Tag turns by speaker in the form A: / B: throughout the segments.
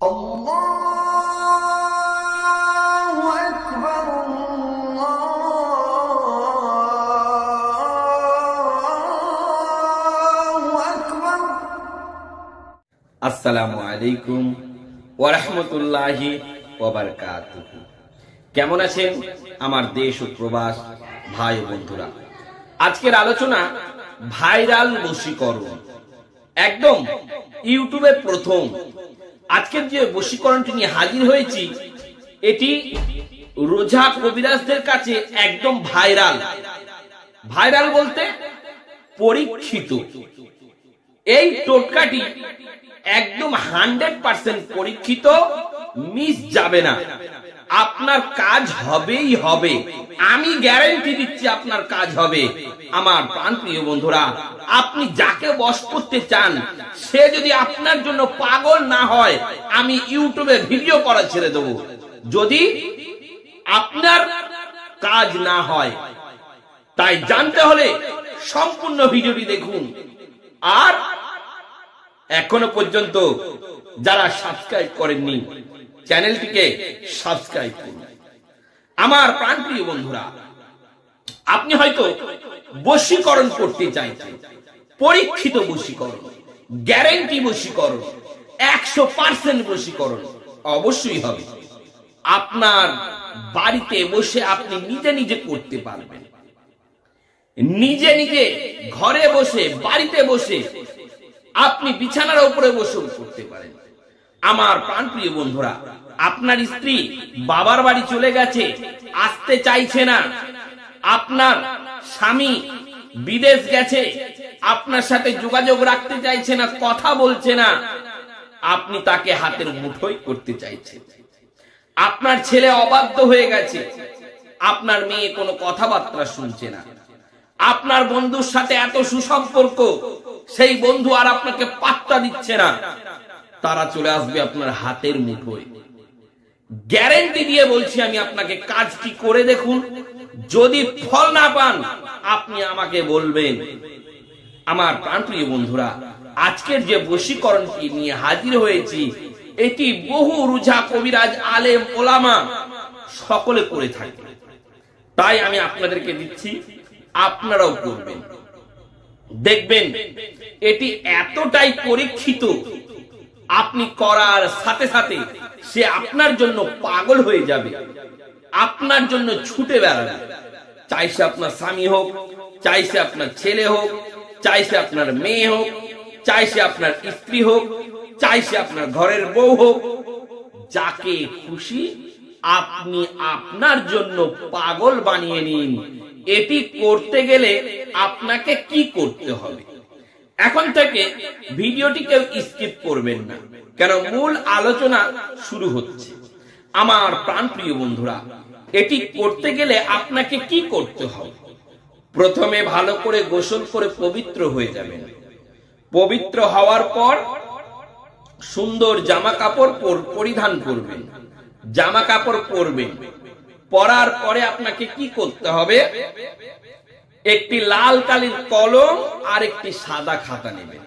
A: আল্লাহু আকবার, আল্লাহু আকবার।
B: আসসালামু আলাইকুম ওয়া রাহমাতুল্লাহি ওয়া বারাকাতুহু। কেমন আছেন আমার দেশ ও প্রবাস ভাই ও বন্ধুরা? আজকের আলোচনা ভাইরাল বশীকরণ, একদম ইউটিউবে প্রথম। আজকের যে বশীকরণটি নিয়ে হাজির হয়েছি, এটি রোজা কবিরাজদের কাছে একদম ভাইরাল। ভাইরাল বলতে পরীক্ষিত। এই টোটকাটি একদম 100% পরীক্ষিত, মিস যাবে না। আপনার কাজ হবেই হবে, আমি গ্যারান্টি দিচ্ছি আপনার কাজ হবে। আমার প্রাণপ্রিয় বন্ধুরা, আপনি যাকে বশ করতে চান সে যদি আপনার জন্য পাগল না হয়, আমি ইউটিউবে ভিডিও করা ছেড়ে দেব। যদি আপনার কাজ না হয়, তাই জানতে হলে সম্পূর্ণ ভিডিওটি দেখুন। আর এখনো পর্যন্ত যারা সাবস্ক্রাইব করেননি, চ্যানেলটিকে সাবস্ক্রাইব করুন। আমার প্রাণপ্রিয় বন্ধুরা, আপনি হয়তো বশীকরণ করতে চাইছেন, পরীক্ষিত বশীকরণ, গ্যারান্টি বশীকরণ, 100% বশীকরণ অবশ্যই হবে। আপনার বাড়িতে বসে আপনি নিজে নিজে করতে পারবেন। নিজে নিজে ঘরে বসে, বাড়িতে বসে আপনি বিছানার উপরে বসেও করতে পারেন। আমার প্রাণপ্রিয় বন্ধুরা, আপনার স্ত্রী বাবার বাড়ি চলে গেছে, আসতে চাইছে না। আপনার স্বামী বিদেশ গেছে, আপনার সাথে যোগাযোগ রাখতে চাইছে না, কথা বলছে না। আপনি তাকে হাতের মুঠোয় করতে চাইছেন। আপনার ছেলে অবাধ্য হয়ে গেছে, আপনার মেয়ে কোনো কথাবার্তা শুনছে না। আপনার বন্ধুর সাথে এত সুসম্পর্ক, সেই বন্ধু আর আপনাকে পাত্তা দিচ্ছে না। তারা চলে আসবে আপনার হাতের মুঠোয়। গ্যারান্টি দিয়ে বলছি আমি আপনাকে, কাজটি করে দেখুন। যদি ফল না পান, আপনি আমাকে বলবেন। আমার প্রাণপ্রিয় বন্ধুরা, আজকের যে বশীকরণটি নিয়ে হাজির হয়েছি, এটি বহু রোজা কবিরাজ, আলেম, ওলামা সকলে করে থাকে। তাই আমি আপনাদেরকে দিচ্ছি, আপনারাও করবেন। দেখবেন এটি এতটাই পরীক্ষিত, আপনি করার সাথে সাথে সে আপনার জন্য পাগল হয়ে যাবে, আপনার জন্য ছুটে বেড়াবে। চাইছে আপনার স্বামী হোক, চাইছে আপনার ছেলে হোক, চাইছে আপনার মেয়ে হোক, চাইছে আপনার স্ত্রী হোক, চাইছে আপনার ঘরের বউ হোক, যাকে খুশি আপনি আপনার জন্য পাগল বানিয়ে নিন। এটি করতে গেলে আপনাকে কি করতে হবে? এখন থেকে ভিডিওটি কেউ স্কিপ করবেন না, কেন মূল আলোচনা শুরু হচ্ছে। আমার প্রাণপ্রিয় বন্ধুরা, এটি করতে গেলে আপনাকে কি করতে হবে? প্রথমে ভালো করে গোসল করে পবিত্র হয়ে যাবেন। পবিত্র হওয়ার পর সুন্দর জামা কাপড় পরিধান করবেন, জামা কাপড় পরবেন। পরার পরে আপনাকে কি করতে হবে? একটি লাল কালির কলম আর একটি সাদা খাতা নেবেন।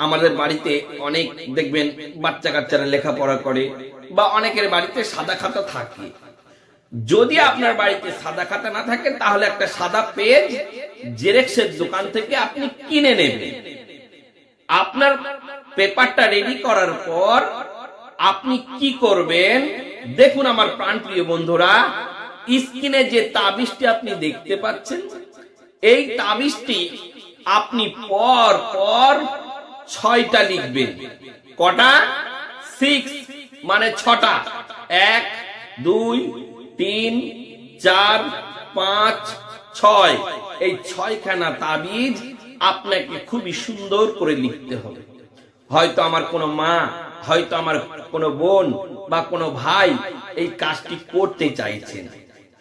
B: আমাদের বাড়িতে অনেক দেখবেন বাচ্চা কাচ্চারা লেখাপড়া করে, বা অনেকের বাড়িতে সাদা খাতা থাকে। যদি আপনার বাড়িতে সাদা খাতা না থাকে, তাহলে একটা সাদা পেজ জেরক্সের দোকান থেকে আপনি কিনে নেবেন। আপনার পেপারটা রেডি করার পর আপনি কি করবেন দেখুন। আমার প্রাণপ্রিয় বন্ধুরা, স্ক্রিনে যে তাবিজটি আপনি দেখতে পাচ্ছেন, এই তাবিজটি আপনি পর পর 6টা লিখবেন। কটা? 6 মানে 6টা। 1 2 3 4 5 6। এই 6খানা তাবিজ আপনাকে খুবই সুন্দর করে লিখতে হবে। হয়তো আমার কোনো মা, হয়তো আমার কোনো বোন বা কোনো ভাই এই কাজটি করতে চাইছেন,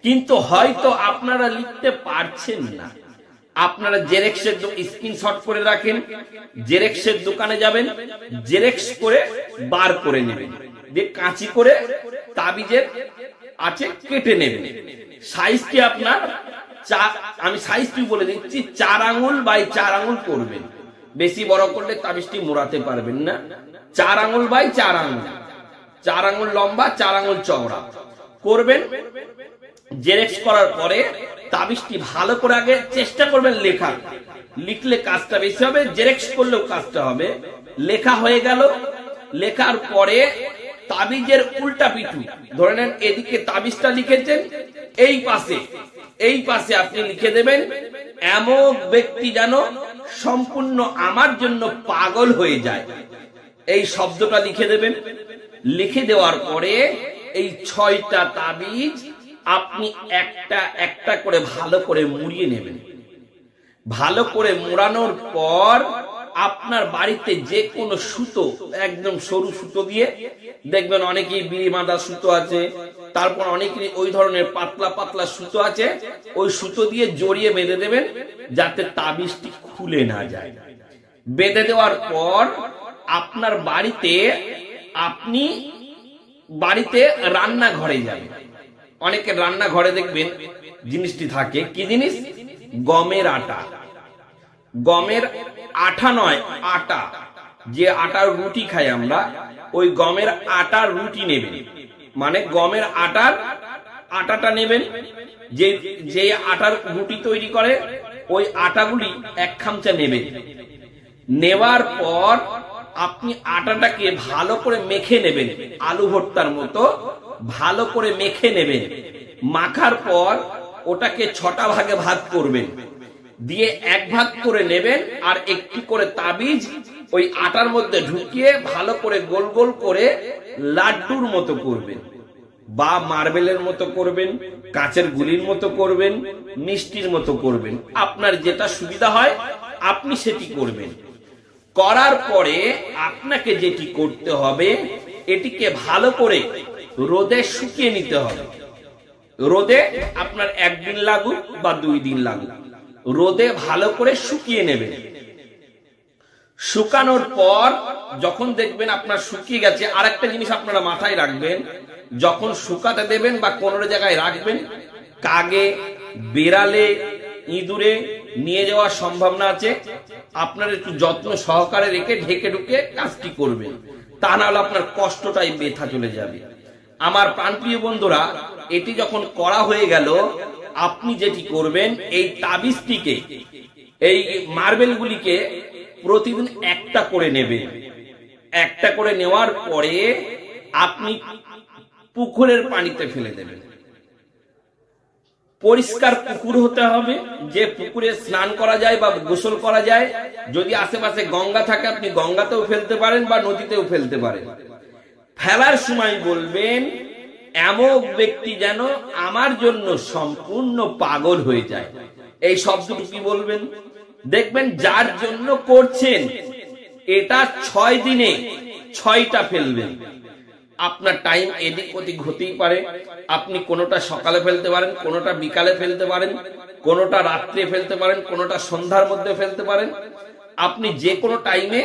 B: কিন্তু হয়তো আপনারা লিখতে পারছেন না। আপনারা জেরক্সের স্ক্রিনশট করে রাখেন, জেরক্সের দোকানে যাবেন, জেরক্স করে বার করে নেবেন, দিয়ে কাঁচি করে তাবিজের আছে কেটে নেবেন। সাইজটি আপনার আমি সাইজটি বলে দিচ্ছি, 4 আঙ্গুল বাই 4 আঙ্গুল করবেন। বেশি বড় করলে তাবিজটি মোড়াতে পারবেন না। 4 আঙ্গুল বাই 4 আঙ্গুল 4 আঙ্গুল লম্বা 4 আঙ্গুল চওড়া করবেন। জেরক্স করার পরে তাবিজটি ভালো করে আগে চেষ্টা করবেন লেখা, লিখলে কাজটা বেশি হবে, জেরক্স করলেও কাজটা হবে। লেখা হয়ে গেল, লেখার পরে তাবিজের উল্টা পিঠু ধরে নেন, এদিকে তাবিজটা লিখেছেন, এই পাশে আপনি লিখে দেবেন, এমন ব্যক্তি যেন সম্পূর্ণ আমার জন্য পাগল হয়ে যায়, এই শব্দটা লিখে দেবেন। লিখে দেওয়ার পরে এই 6টা তাবিজ আপনি একটা একটা করে ভালো করে মুড়িয়ে নেবেন। ভালো করে মোড়ানোর পর আপনার বাড়িতে যে কোনো সুতো, একদম সরু সুতো দিয়ে, দেখবেন অনেকেই বিড়ি বাঁধা সুতো আছে, তারপর অনেকেই ওই ধরনের পাতলা পাতলা সুতো আছে, ওই সুতো দিয়ে জড়িয়ে বেঁধে দেবেন যাতে তাবিজটি খুলে না যায়। বেঁধে দেওয়ার পর আপনার বাড়িতে রান্নাঘরে যাবেন। অনেকের রান্নাঘরে দেখবেন জিনিসটি থাকে, কি জিনিস? গমের আটা। গমের আঠা নয়, আটা, যে আটার রুটি খাই আমরা, ওই গমের আটার রুটি নেবেন, মানে গমের আটাটা নেবেন, যে আটার রুটি তৈরি করে ওই আটাগুলি 1 খামচা নেবেন। নেওয়ার পর আপনি আটাটাকে ভালো করে মেখে নেবেন, আলু ভর্তার মতো ভালো করে মেখে নেবেন। মাখার পর ওটাকে 6টা ভাগে ভাগ করবেন, দিয়ে 1 ভাগ করে নেবেন, আর একটি করে তাবিজ ওই আটার মধ্যে ঢুকিয়ে ভালো করে গোল গোল করে লাড্ডুর মতো করবেন, বা মার্বেলের মতো করবেন, কাচের গুলির মতো করবেন, মিষ্টির মতো করবেন, আপনার যেটা সুবিধা হয় আপনি সেটি করবেন। করার পরে আপনাকে যেটি করতে হবে, এটিকে ভালো করে রোদে শুকিয়ে নিতে হবে। রোদে আপনার 1 দিন লাগুক বা 2 দিন লাগুক, রোদে ভালো করে শুকিয়ে নেবেন। শুকানোর পর যখন দেখবেন আপনার শুকিয়ে গেছে, আরেকটা জিনিস আপনারা মাথায় রাখবেন, যখন শুকাতে দেবেন বা কোনো জায়গায় রাখবেন, কাগে, বেড়ালে, ইঁদুরে নিয়ে যাওয়ার সম্ভাবনা আছে। আপনার একটু যত্ন সহকারে রেখে ঢেকে ঢুকে কাজটি করবেন, তা না হলে আপনার কষ্টটাই বেথা চলে যাবে। আমার প্রাণপ্রিয় বন্ধুরা, এটি যখন করা হয়ে গেল, আপনি যেটি করবেন, এই তাবিজটিকে, এই মার্বেলগুলিকে প্রতিদিন একটা করে নেবেন। একটা করে নেওয়ার পরে আপনি পুকুরের পানিতে ফেলে দেবেন। পরিষ্কার পুকুর হতে হবে, যে পুকুরে স্নান করা যায় বা গোসল করা যায়। যদি আশেপাশে গঙ্গা থাকে আপনি গঙ্গাতেও ফেলতে পারেন বা নদীতেও ফেলতে পারেন। ফেলার সময় বলবেন, এমন ব্যক্তি যেন আমার জন্য সম্পূর্ণ পাগল হয়ে যায়, এই শব্দটুকু বলবেন। দেখবেন যার জন্য করছেন এটা 6 দিনে 6টা ফেলবেন। আপনার টাইম এদিক ওদিক হতেই পারে, আপনি কোনোটা সকালে ফেলতে পারেন, কোনোটা বিকালে ফেলতে পারেন, কোনোটা রাত্রে ফেলতে পারেন, কোনোটা সন্ধ্যার মধ্যে ফেলতে পারেন। আপনি যে কোনো টাইমে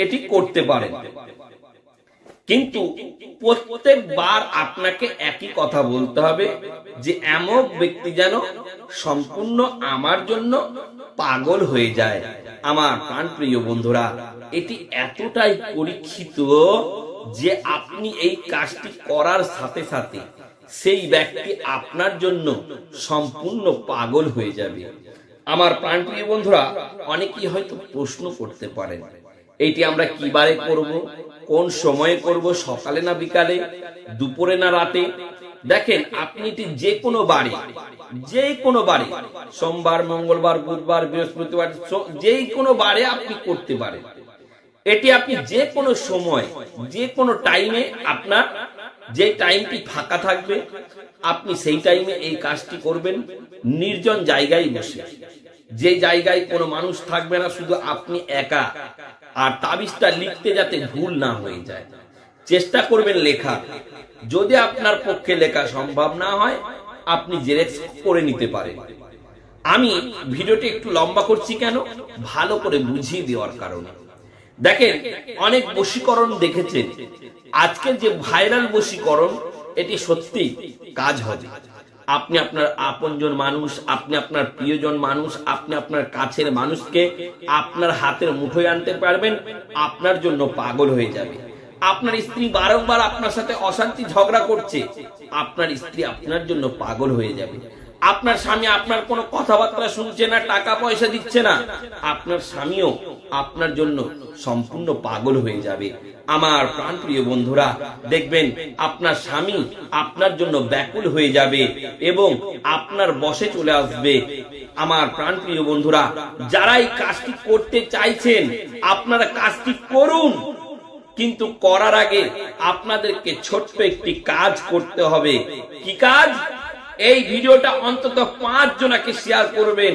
B: এটি করতে পারেন, কিন্তু প্রত্যেকবার আপনাকে একই কথা বলতে হবে যে এমন ব্যক্তি যেন সম্পূর্ণ আমার জন্য পাগল হয়ে যায়। আমার প্রাণপ্রিয় বন্ধুরা, এটি এতটাই পরীক্ষিত যে আপনি এই কাজটি করার সাথে সাথে সেই ব্যক্তি আপনার জন্য সম্পূর্ণ পাগল হয়ে যাবে। আমার প্রাণপ্রিয় বন্ধুরা, অনেকেই হয়তো প্রশ্ন করতে পারেন, এইটি আমরা কি বারে করব, কোন সময়ে করব, সকালে না বিকালে, দুপুরে না রাতে? দেখেন, আপনি এটি যে কোনো বারে, সোমবার, মঙ্গলবার, বুধবার, বৃহস্পতিবার, যে কোনো বারে আপনি করতে পারেন। এটি আপনি যে কোনো সময়, যে কোনো টাইমে, আপনার যে টাইমটি ফাঁকা থাকবে আপনি সেই টাইমে এই কাজটি করবেন, নির্জন জায়গায় বসে, যে জায়গায় কোনো মানুষ থাকবে না, শুধু আপনি একা। আর তাবিজটা লিখতে যাতে ভুল না হয়ে যায়, চেষ্টা করবেন লেখা। যদি আপনার পক্ষে লেখা সম্ভব না হয়, আপনি জেরক্স করে নিতে পারেন। আমি ভিডিওটি একটু লম্বা করছি কেন, ভালো করে বুঝিয়ে দেওয়ার কারণে। দেখেন, অনেক বশীকরণ দেখেছেন, আজকের যে ভাইরাল বশীকরণ, এটি সত্যি কাজ হবে। আপনি আপনার আপনজন মানুষ, আপনি আপনার প্রিয়জন মানুষ, আপনি আপনার কাছের মানুষকে আপনার হাতের মুঠোয় আনতে পারবেন, আপনার জন্য পাগল হয়ে যাবে। আপনার স্ত্রী বারংবার আপনার সাথে অশান্তি ঝগড়া করছে, আপনার স্ত্রী আপনার জন্য পাগল হয়ে যাবে। আপনার স্বামী আপনার কোনো কথাবার্তা শুনছে না, টাকা পয়সা দিচ্ছে না, আপনার স্বামীও আপনার জন্য সম্পূর্ণ পাগল হয়ে যাবে। আমার প্রাণপ্রিয় বন্ধুরা, দেখবেন আপনার স্বামী আপনার জন্য ব্যাকুল হয়ে যাবে এবং আপনার বশে চলে আসবে। আমার প্রাণপ্রিয় বন্ধুরা, যারা এই কাজটি করতে চাইছেন আপনারা কাজটি করুন, কিন্তু করার আগে আপনাদেরকে ছোট্ট একটি কাজ করতে হবে। কি কাজ? এই ভিডিওটা অন্তত 5 জনকে শেয়ার করবেন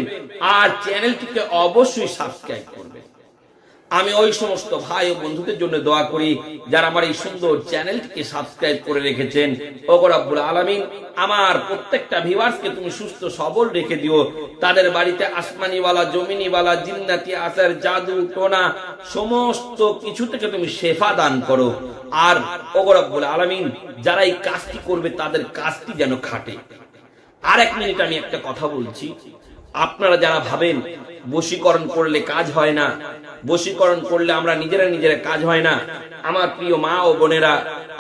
B: আর চ্যানেলটিকে অবশ্যই সাবস্ক্রাইব করবেন। আমি ওই সমস্ত ভাই ও বন্ধুদের জন্য দোয়া করি যারা আমার এই সুন্দর চ্যানেলটিকে সাবস্ক্রাইব করে রেখেছেন। ওগো রব্বুল আলামিন, আমার প্রত্যেকটা ভিউয়ার্সকে তুমি সুস্থ সবল রেখে দিও। তাদের বাড়িতে আসমানিওয়ালা, জমিনিওয়ালা, জিন্নাতি, আসার, জাদু, টোনা সমস্ত কিছু থেকে তুমি শেফা দান করো। আর ওগো রব্বুল আলামিন, যারা এই কাজটি করবে তাদের কাজটি যেন খাটে। আর 1 মিনিট আমি একটা কথা বলছি। আপনারা যারা ভাবেন বশীকরণ করলে কাজ হয় না, বশীকরণ করলে আমরা নিজেরা কাজ হয় না, আমার প্রিয় মা ও বোনেরা,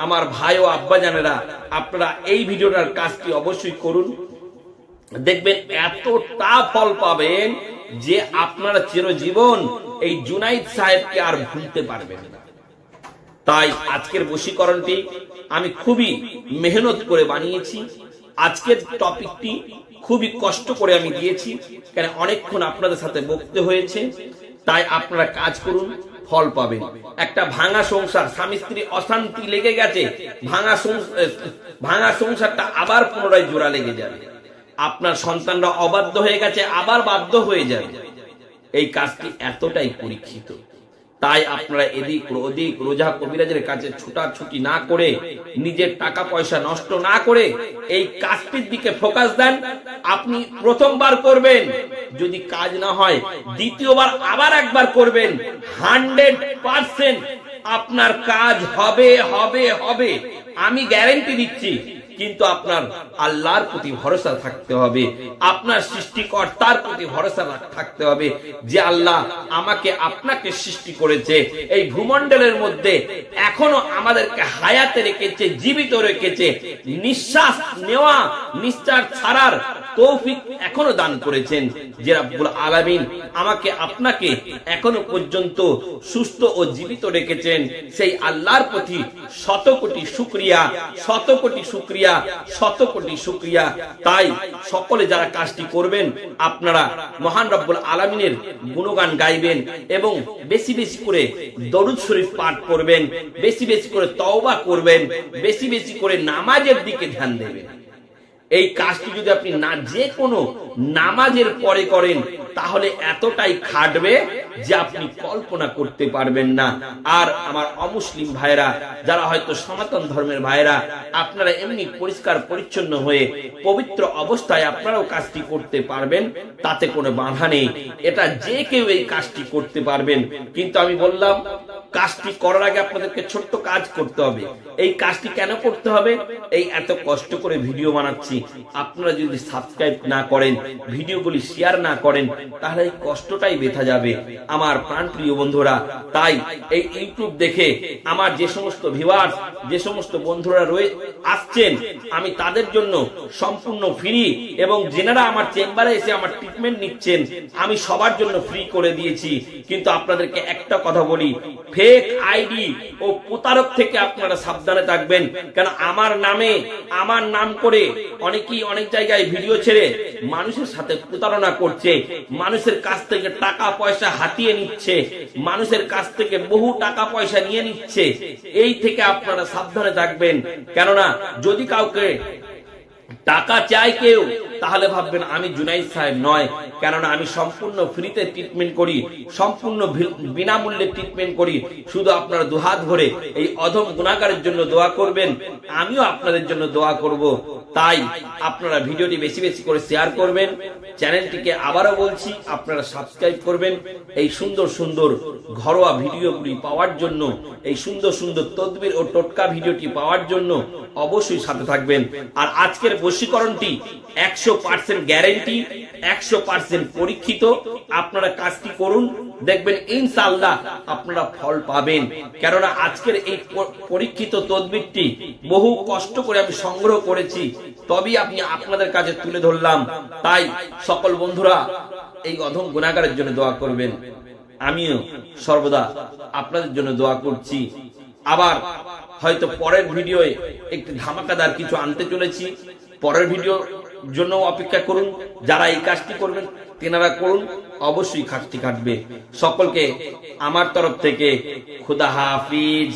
B: আমার ভাই ও আব্বাজানেরা, আপনারা এই ভিডিওটার কাজটি অবশ্যই করুন। দেখবেন এতটা ফল পাবেন যে আপনারা চিরজীবন এই জুনাইদ সাহেবকে আর ভুলতে পারবেন না। তাই আজকের বশীকরণটি আমি খুবই মেহনত করে বানিয়েছি। আজকের টপিকটি খুবই কষ্ট করে আমি দিয়েছি, কারণ অনেকক্ষণ আপনাদের সাথে বকতে হয়েছে। তাই আপনারা কাজ করুন, ফল পাবেন। একটা ভাঙা সংসার, স্বামী স্ত্রী অশান্তি লেগে গেছে, ভাঙা সংসারটা আবার পুনরায় জোড়া লেগে যাবে। আপনার সন্তানরা অবাধ্য হয়ে গেছে, আবার বাধ্য হয়ে যাবে। এই কাজটি এতটাই পরীক্ষিত। তাই আপনারা এদিক ওদিক রোজা কবিরাজের কাছে ছুটাছুটি না করে, নিজের টাকা পয়সা নষ্ট না করে এই কাজটির দিকে ফোকাস দেন। আপনি প্রথমবার করবেন, যদি কাজ না হয় দ্বিতীয়বার আবার একবার করবেন, 100% আপনার কাজ হবে হবে হবে, আমি গ্যারান্টি দিচ্ছি। কিন্তু আপনার আল্লাহর প্রতি ভরসা থাকতে হবে, আপনার সৃষ্টিকর্তার প্রতি ভরসা থাকতে হবে যে আল্লাহ আমাকে আপনাকে সৃষ্টি করেছে, এই ভূমণ্ডলের মধ্যে এখনো আমাদেরকে হায়াতে রেখেছে, জীবিত রেখেছে, নিঃশ্বাস নেওয়া নিঃশ্বাস ছাড়ার তৌফিক এখনো দান করেছেন। যে রব্বুল আলামিন আমাকে আপনাকে এখনো পর্যন্ত সুস্থ ও জীবিত রেখেছেন, সেই আল্লাহর প্রতি শত কোটি শুকরিয়া, শত কোটি শুকরিয়া, শত কোটি শুকরিয়া। তাই সকলে যারা কাজটি করবেন আপনারা মহান রব্বুল আলামিনের গুণগান গাইবেন এবং বেশি বেশি করে দরুদ শরীফ পাঠ করবেন, বেশি বেশি করে তওবা করবেন, বেশি বেশি করে নামাজের দিকে ধ্যান দেবেন। এই কাজটি যদি আপনি না যে কোনো নামাজের পরে করেন তাহলে এতটাই খাটবে যে আপনি কল্পনা করতে পারবেন না। আর আমার অমুসলিম ভাইরা, যারা হয়তো সনাতন ধর্মের ভাইরা, আপনারা এমনি পরিষ্কার পরিচ্ছন্ন হয়ে পবিত্র অবস্থায় আপনারাও কাজটি করতে পারবেন, তাতে কোনো বাধা নেই। এটা যে কেউ এই কাজটি করতে পারবেন। কিন্তু আমি বললাম কাজটি করার আগে আপনাদেরকে ছোট্ট কাজ করতে হবে। এই কাজটি কেন করতে হবে? এই এত কষ্ট করে ভিডিও বানাচ্ছি, আপনারা যদি সাবস্ক্রাইব না করেন, ভিডিওগুলি শেয়ার না করেন, তাহলে এই কষ্টটাই বেথা যাবে আমার প্রাণপ্রিয় বন্ধুরা। তাই এই ইউটিউব দেখে আমার যে সমস্ত ভিউয়ার্স, যে সমস্ত বন্ধুরা আসছেন, আমি তাদের জন্য সম্পূর্ণ ফ্রি, এবং যেনারা আমার চেম্বারে এসে আমার ট্রিটমেন্ট নিচ্ছেন আমি সবার জন্য ফ্রি করে দিয়েছি। কিন্তু আপনাদেরকে একটা কথা বলি, ফেক আইডি ও প্রতারক থেকে আপনারা সাবধানে থাকবেন। কারণ আমার নামে, আমার নাম করে অনেকেই অনেক জায়গায় ভিডিও ছেড়ে মানুষের সাথে প্রতারণা করছে, মানুষের কাছ থেকে টাকা পয়সা হাতিয়ে নিচ্ছে, মানুষের কাছ থেকে বহু টাকা পয়সা নিয়ে নিচ্ছে। এই থেকে আপনারা সাবধানে থাকবেন। কেননা যদি কাউকে টাকা চাই কেউ, তাহলে ভাববেন আমি জুনাইদ সাহেব নয়। কেননা আমি সম্পূর্ণ ফ্রিতে ট্রিটমেন্ট করি, সম্পূর্ণ বিনামূল্যে ট্রিটমেন্ট করি। শুধু আপনারা দুহাত ভরে এই অধম গুনাহগারের জন্য দোয়া করবেন, আমিও আপনাদের জন্য দোয়া করব। তাই আপনারা ভিডিওটি বেশি বেশি করে শেয়ার করবেন, চ্যানেলটিকে আবারও বলছি আপনারা সাবস্ক্রাইব করবেন। এই সুন্দর সুন্দর ঘরোয়া ভিডিওগুলি পাওয়ার জন্য, এই সুন্দর সুন্দর তদবির ও টোটকা ভিডিওটি পাওয়ার জন্য অবশ্যই সাথে থাকবেন। আর আজকের বশীকরণটি 100 100% গ্যারেন্টি, 100% পরীক্ষিত। আপনারা কাজটি করুন, দেখবেন ইনশাআল্লাহ আপনারা ফল পাবেন। কেননা আজকের এই পরীক্ষিত তদবিরটি বহু কষ্ট করে আমি সংগ্রহ করেছি, তবেই আমি আপনাদের কাছে তুলে ধরলাম। তাই সকল বন্ধুরা এই অধম গুনাহগারের জন্য দোয়া করবেন। আমিও সর্বদা আপনাদের জন্য দোয়া করছি। আবার হয়তো পরের ভিডিওয়ে একটি ধামাকাদার কিছু আনতে চলেছি। পরের ভিডিওর জন্য অপেক্ষা করুন। যারা এই কাজটি করবেন তেনারা করুন, অবশ্যই কাজটি কাটবে। সকলকে আমার তরফ থেকে খুদা হাফিজ।